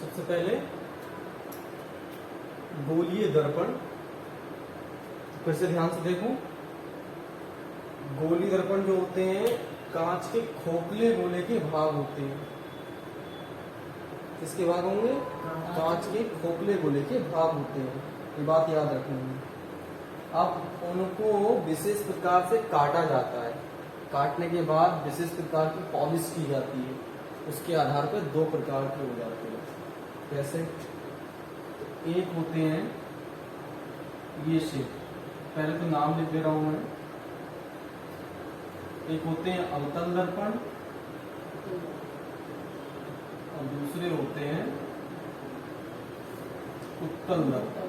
सबसे पहले गोलीय दर्पण, फिर से ध्यान से देखो। गोलीय दर्पण जो होते हैं कांच के खोखले गोले के भाग होते हैं। किसके भाग होंगे? कांच के खोखले गोले के भाग होते हैं, ये बात याद रखनी है। अब उनको विशेष प्रकार से काटा जाता है, काटने के बाद विशेष प्रकार की पॉलिश की जाती है, उसके आधार पर दो प्रकार के हो जाते हैं। कैसे? एक होते हैं ये शेप, पहले तो नाम लिख दे रहा हूं मैं। एक होते हैं अवतल दर्पण और दूसरे होते हैं उत्तल दर्पण।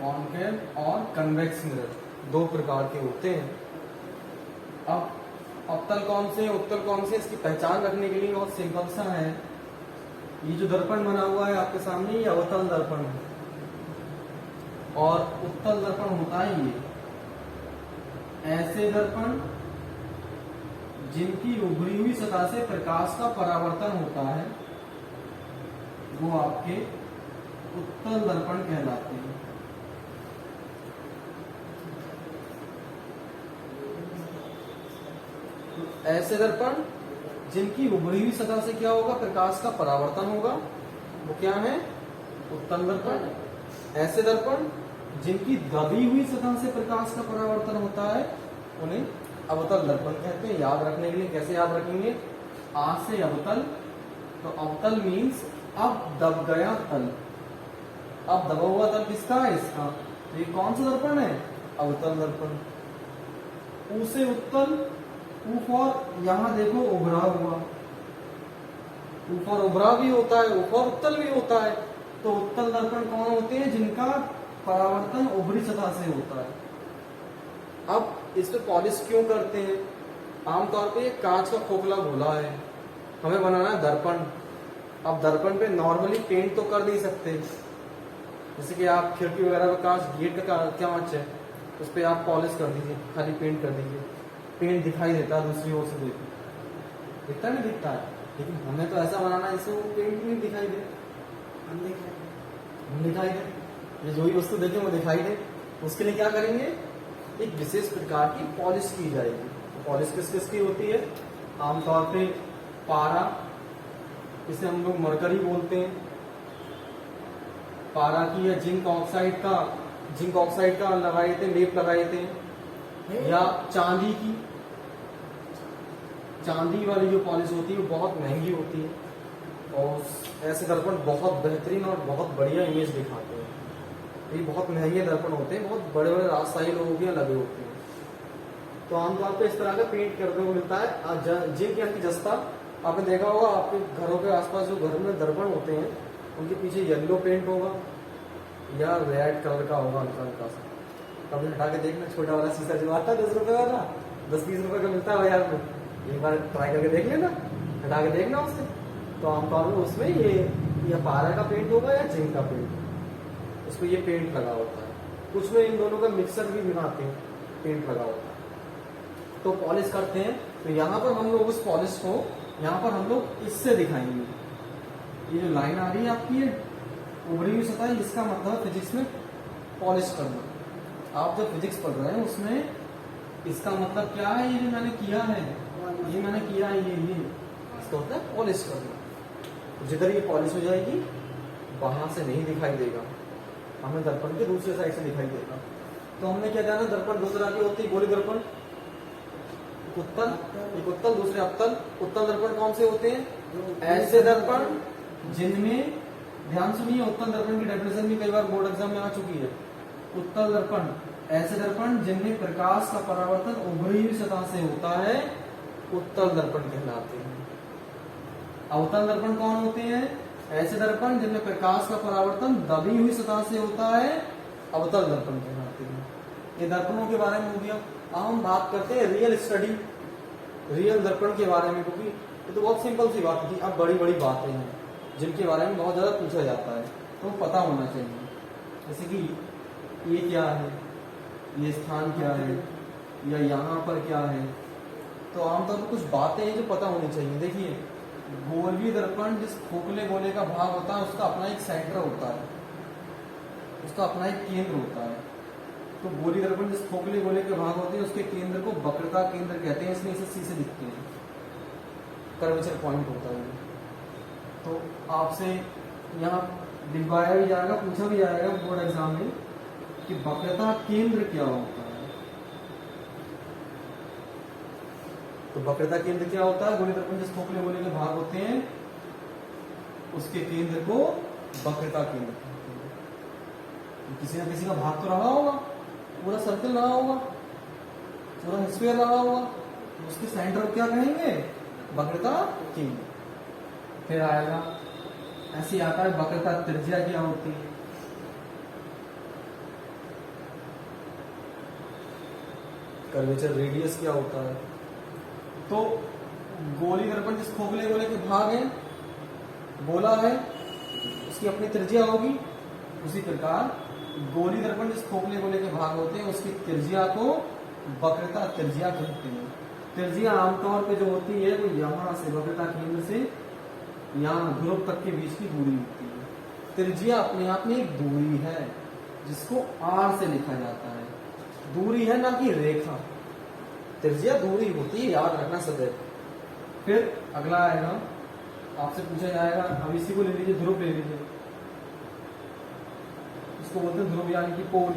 कॉन्केव और कन्वेक्स मिरर दो प्रकार के होते हैं। अब अवतल कौन से, उत्तल कौन से, इसकी पहचान रखने के लिए बहुत सिंपल सा है। ये जो दर्पण बना हुआ है आपके सामने, ये अवतल दर्पण है और उत्तल दर्पण होता है ये ऐसे दर्पण जिनकी उभरी हुई सतह से प्रकाश का परावर्तन होता है, वो आपके उत्तल दर्पण कहलाते हैं। ऐसे दर्पण जिनकी उभरी हुई सतह से क्या होगा? प्रकाश का परावर्तन होगा, वो क्या है? उत्तल दर्पण। ऐसे दर्पण जिनकी दबी हुई सतह से प्रकाश का परावर्तन होता है, उन्हें अवतल दर्पण कहते हैं। याद रखने के लिए कैसे याद रखेंगे? आ से अवतल, तो अवतल मीन्स अब दब गया तल। अब दबा हुआ तल किसका है? इसका। ये कौन सा दर्पण है? अवतल दर्पण। ऊ से उत्तल, ऊ फॉर यहां देखो उभरा हुआ, ऊ फॉर उभरा भी होता है, ऊ फॉर उत्तल भी होता है। तो उत्तल दर्पण कौन होते हैं? जिनका परावर्तन उभरी सतह से होता है। अब इस पे पॉलिश क्यों करते हैं? आमतौर पे ये कांच का खोखला गोला है, हमें बनाना है दर्पण। अब दर्पण पे नॉर्मली पेंट तो कर नहीं सकते, जैसे कि आप खिड़की वगैरह पे कांच, गेट का कांच है, उस पर आप पॉलिश कर दीजिए, खाली पेंट कर दीजिए, पेंट दिखाई देता है दूसरी ओर से, देखो दिखता नहीं दिखता है। लेकिन हमें तो ऐसा बनाना है इससे वो पेंट नहीं दिखाई दे, हम दिखाई दे, ये जो भी वस्तु देखें वो दिखाई दे। उसके लिए क्या करेंगे? एक विशेष प्रकार की पॉलिश की जाएगी। पॉलिश किस किस की होती है? आमतौर पे पारा, इसे हम लोग मरकरी बोलते हैं, पारा की या जिंक ऑक्साइड का लगाए थे, लेप लगाए थे, या चांदी की, चांदी वाली जो पॉलिश होती है वो बहुत महंगी होती है और ऐसे दर्पण बहुत बेहतरीन और बहुत बढ़िया इमेज दिखाते हैं। ये बहुत महंगे दर्पण होते हैं, बहुत बड़े बड़े राजशाही लोगों के लगे होते हैं। तो आमतौर पे इस तरह का पेंट करने को मिलता है। जिंक यानी जस्ता, आपने देखा होगा आपके घरों के आसपास जो घर में दर्पण होते हैं उनके पीछे येलो पेंट होगा या रेड कलर का होगा हल्का हल्का सा। कभी हटा के देखना, छोटा वाला शीशा जो आता है 10 रुपए वाला, 10-20 रुपए का मिलता है बाजार में, एक बार ट्राई करके देख लेना, हटा के देखना उससे। तो आमतौर में उसमें ये या पारा का पेंट होगा या जिंक का पेंट, उसको ये पेंट लगा होता है। कुछ में इन दोनों का मिक्सर भी बनाते हैं, पेंट लगा होता है। तो पॉलिश करते हैं, तो यहाँ पर हम लोग उस पॉलिश को यहाँ पर हम लोग इससे दिखाएंगे। ये जो लाइन आ रही है आपकी, ये उभरी हुई सतह, इसका मतलब फिजिक्स में पॉलिश करना। आप जब फिजिक्स पढ़ रहे हैं उसमें इसका मतलब क्या है? ये जो मैंने किया है, ये मैंने किया है, ये इसका होता है पॉलिश करना। जिधर ये पॉलिश हो जाएगी वहां से नहीं दिखाई देगा, हमें दर्पण के दूसरे साइड से दिखाई देगा। तो हमने क्या जाना? दर्पण दो तरह की होती है, गोली दर्पण, उत्तल, एक उत्तल दूसरे अवतल। उत्तल दर्पण कौन से होते हैं? ऐसे दर्पण जिनमें, ध्यान सुनिए, उत्तल दर्पण की डेफिनेशन भी कई बार बोर्ड एग्जाम में आ चुकी है। उत्तल दर्पण ऐसे दर्पण जिनमें प्रकाश का परावर्तन उभरी हुई सतह से होता है, उत्तल दर्पण कहलाते हैं। अवतल दर्पण कौन होते हैं? ऐसे दर्पण जिनमें प्रकाश का परावर्तन दबी हुई सतह से होता है, अवतल दर्पण कहलाते हैं। ये दर्पणों के बारे में हो गया। अब हम बात करते हैं रियल स्टडी, रियल दर्पण के बारे में, क्योंकि ये तो बहुत सिंपल सी बात थी। अब बड़ी बड़ी बातें हैं जिनके बारे में बहुत ज्यादा पूछा जाता है, तो पता होना चाहिए। जैसे कि ये क्या है, ये स्थान क्या है, या यहाँ पर क्या है, तो आमतौर पर कुछ बातें हैं जो पता होनी चाहिए। देखिए, गोलीय दर्पण जिस खोखले गोले का भाग होता है उसका अपना एक सेंटर होता है, उसका अपना एक केंद्र होता है। तो गोलीय दर्पण जिस खोखले गोले के भाग होते हैं उसके केंद्र को वक्रता केंद्र कहते हैं, इसलिए इसे सी से दिखते हैं, कर्वेचर पॉइंट होता है। तो आपसे यहाँ दिखवाया भी जाएगा, पूछा भी जाएगा बोर्ड एग्जाम में कि वक्रता केंद्र क्या होता है। तो वक्रता केंद्र क्या होता है? गोलीय दर्पण जिस खोखले गोले के भाग होते हैं उसके केंद्र को वक्रता केंद्र कहते हैं। किसी ना किसी का भाग तो रहा होगा, पूरा सर्कल रहा होगा, पूरा स्क्वायर रहा होगा, तो उसके सेंटर को क्या कहेंगे? वक्रता केंद्र। फिर आएगा, ऐसे आता है वक्रता त्रिज्या क्या होती है। कर्वेचर रेडियस क्या होता है। तो गोलीय दर्पण जिस खोखले गोले के भाग है, गोला है, उसकी अपनी त्रिज्या होगी। उसी प्रकार गोलीय दर्पण जिस खोखले गोले के भाग होते हैं उसकी त्रिज्या को वक्रता त्रिज्या कहते हैं। त्रिज्या आमतौर पे जो होती है वो यहाँ से वक्रता केंद्र से यहाँ ध्रुव तक के बीच की दूरी होती है। त्रिज्या अपने आप में एक दूरी है जिसको आर से लिखा जाता है। दूरी है ना कि रेखा, त्रिज्या दूरी होती है, याद रखना सदैव। फिर अगला आएगा, आपसे पूछा जाएगा, अब इसी को ले लीजिए, ध्रुव ले लीजिए, इसको बोलते हैं ध्रुव यानी कि पोल,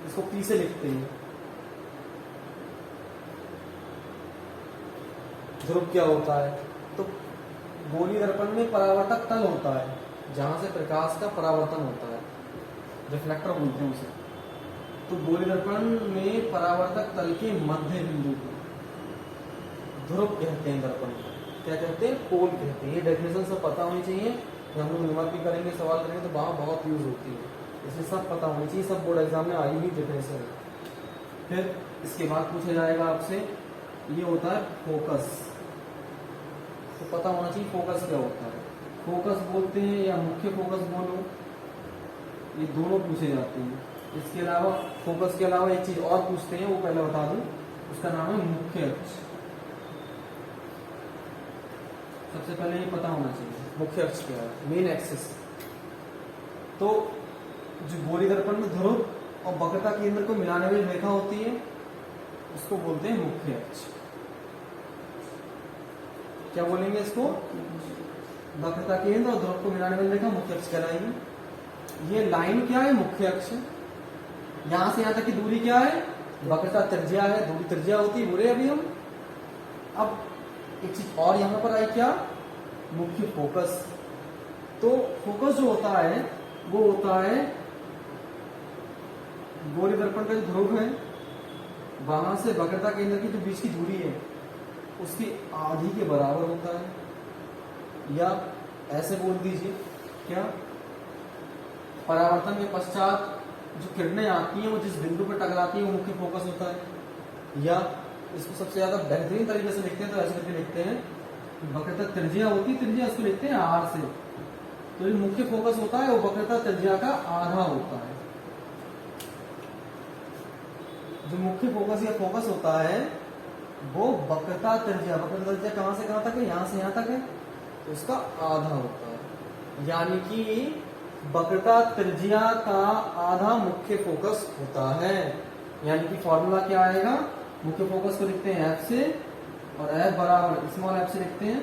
इसको पी से लिखते हैं। ध्रुव क्या होता है? तो गोलीय दर्पण में परावर्तक तल होता है जहां से प्रकाश का परावर्तन होता है, रिफ्लेक्टर बोलते हैं उसे। तो गोलीय दर्पण में परावर्तक तल के मध्य बिंदु को ध्रुव कहते हैं, दर्पण क्या कहते हैं? पोल कहते हैं। ये डेफिनेशन सब पता होनी चाहिए, हम लोग रिमार्क भी करेंगे, सवाल करेंगे तो वहां बहुत यूज होती है, इसलिए सब पता होनी चाहिए, सब बोर्ड एग्जाम में आई हुई डेफिनेशन है। फिर इसके बाद पूछा जाएगा आपसे, ये होता है फोकस। तो पता होना चाहिए फोकस क्या होता है। फोकस बोलते हैं या मुख्य फोकस बोलो, ये दोनों पूछे जाते हैं। इसके अलावा फोकस के अलावा एक चीज और पूछते हैं, वो पहले बता दूं, उसका नाम है मुख्य अक्ष। सबसे पहले ये पता होना चाहिए मुख्य अक्ष क्या है, मेन एक्सिस। तो जो गोलीय दर्पण में ध्रुव और वक्रता केंद्र को मिलाने वाली रेखा होती है उसको बोलते हैं मुख्य अक्ष। क्या बोलेंगे इसको? वक्रता केंद्र और ध्रुव को मिलाने वाली रेखा मुख्य अक्ष कहलाएगी। ये लाइन क्या है? मुख्य अक्ष। यहां से यहां तक की दूरी क्या है? वक्रता त्रिज्या है, दूरी त्रिज्या होती है, बोले अभी हम। अब एक चीज और यहां पर आई, क्या? मुख्य फोकस। तो फोकस जो होता है वो होता है गोलीय दर्पण का जो ध्रुव है वहां से वक्रता केंद्र की जो बीच की दूरी है उसकी आधी के बराबर होता है, या ऐसे बोल दीजिए, क्या? परावर्तन के पश्चात जो किरणें आती हैं वो जिस बिंदु पर टकराती है वो मुख्य फोकस होता है। या इसको सबसे ज्यादा बेहतरीन तरीके से लिखते हैं तो ऐसे करके लिखते हैं, वक्रता त्रिज्या होती है, त्रिज्या इसको लिखते हैं आर से। तो जो मुख्य फोकस होता है वो वक्रता त्रिज्या का आधा होता है। जो मुख्य फोकस या फोकस होता है वो वक्रता त्रिज्या, वक्रता त्रिज्या कहां से कहां तक है? यहां से यहां तक है, तो उसका आधा होता है। यानी कि वक्रता त्रिज्या का आधा मुख्य फोकस होता है। यानी कि फॉर्मूला क्या आएगा? मुख्य फोकस को लिखते हैं एफ से, और एफ बराबर स्मॉल एफ से लिखते हैं,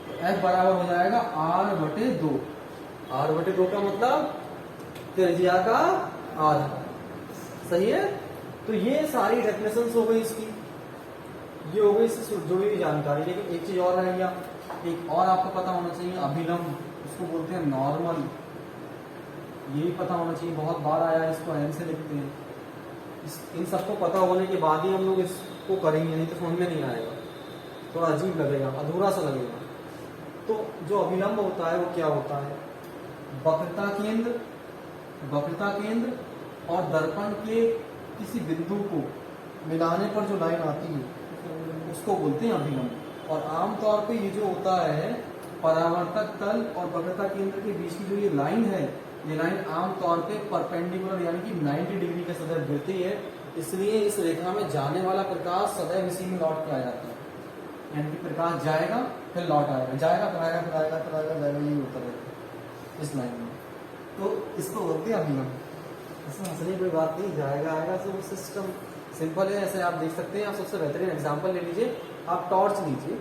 तो एफ बराबर हो जाएगा r/2। r/2 का मतलब त्रिज्या का आधा। सही है? तो ये सारी डेफिनेशंस हो गई इसकी, ये हो गई इससे जुड़ी हुई जानकारी। लेकिन एक चीज और रह गया, एक और आपको पता होना चाहिए, अभिलंब, उसको बोलते हैं नॉर्मल। ये भी पता होना चाहिए, बहुत बार आया है, इसको एन से लिखते हैं। इन सबको पता होने के बाद ही हम लोग इसको करेंगे, नहीं तो समझ में नहीं आएगा, थोड़ा अजीब लगेगा, अधूरा सा लगेगा। तो जो अभिलंब होता है वो क्या होता है? वक्रता केंद्र और दर्पण के किसी बिंदु को मिलाने पर जो लाइन आती है उसको बोलते हैं अभिलंब। और आमतौर पे ये जो होता है परावर्तक तल और वक्रता केंद्र के बीच की जो ये लाइन है, ये लाइन आमतौर पे परपेंडिकुलर यानी कि 90 डिग्री के सदैव गिरती है, इसलिए इस रेखा में जाने वाला प्रकाश सदैव इसी में लौट के आ जाता है। यानी कि प्रकाश जाएगा फिर लौट आएगा, जाएगा फिर आएगा, फिर आएगा, फिर आएगा, जाएगा, यही होता रहेगा इस लाइन में। तो इसको बोलते हैं अभिनव। इसमें हंसने की कोई बात नहीं, जाएगा आएगा। तो सिस्टम सिंपल है। ऐसे आप देख सकते हैं। आप सबसे बेहतरीन एग्जांपल ले लीजिए, आप टॉर्च लीजिए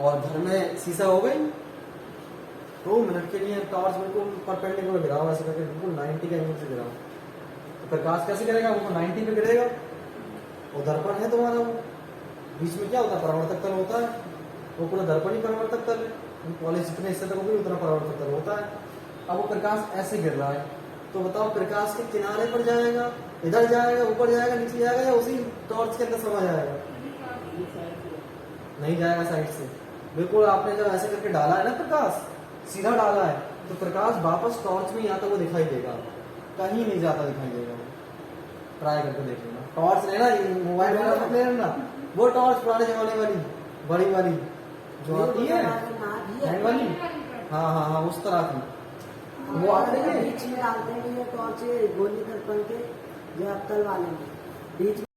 और घर में शीशा हो गई, 2 मिनट के लिए टॉर्च बिल्कुल परपेंडिकुलर गिराओ, ऐसे करके बिल्कुल 90 के एंगल से गिराओ, तो प्रकाश कैसे गिरेगा? वो 90 पे गिरेगा। वो दर्पण है तुम्हारा, वो बीच में क्या होता है? परावर्तक तल होता है। वो पूरा दर्पण ही परावर्तक तल है। पॉलिश जितने हिस्से तक होगी उतना परावर्तक तल होता है। अब वो प्रकाश ऐसे गिर रहा है, तो बताओ प्रकाश के किनारे पर जाएगा, इधर जाएगा, ऊपर जाएगा, नीचे जाएगा, या उसी टॉर्च के अंदर समा जाएगा? नहीं जाएगा साइड से। बिल्कुल आपने जब ऐसे करके डाला है ना, प्रकाश सीधा डाला है, तो प्रकाश वापस टॉर्च में आता हुआ दिखाई देगा, कहीं नहीं जाता दिखाई देगा। ट्राई करके देख लेना। टॉर्च लेना, मोबाइल वाला मत ले लेना, वो टॉर्च पुराने जमाने वाली बड़ी वाली जो आती है हैंड वाली, हाँ हाँ हाँ, उस तरह की वो आपने बीच में डालते हैं ये टॉर्च, गोली दर्पण के जो अक्कल वाले में बीच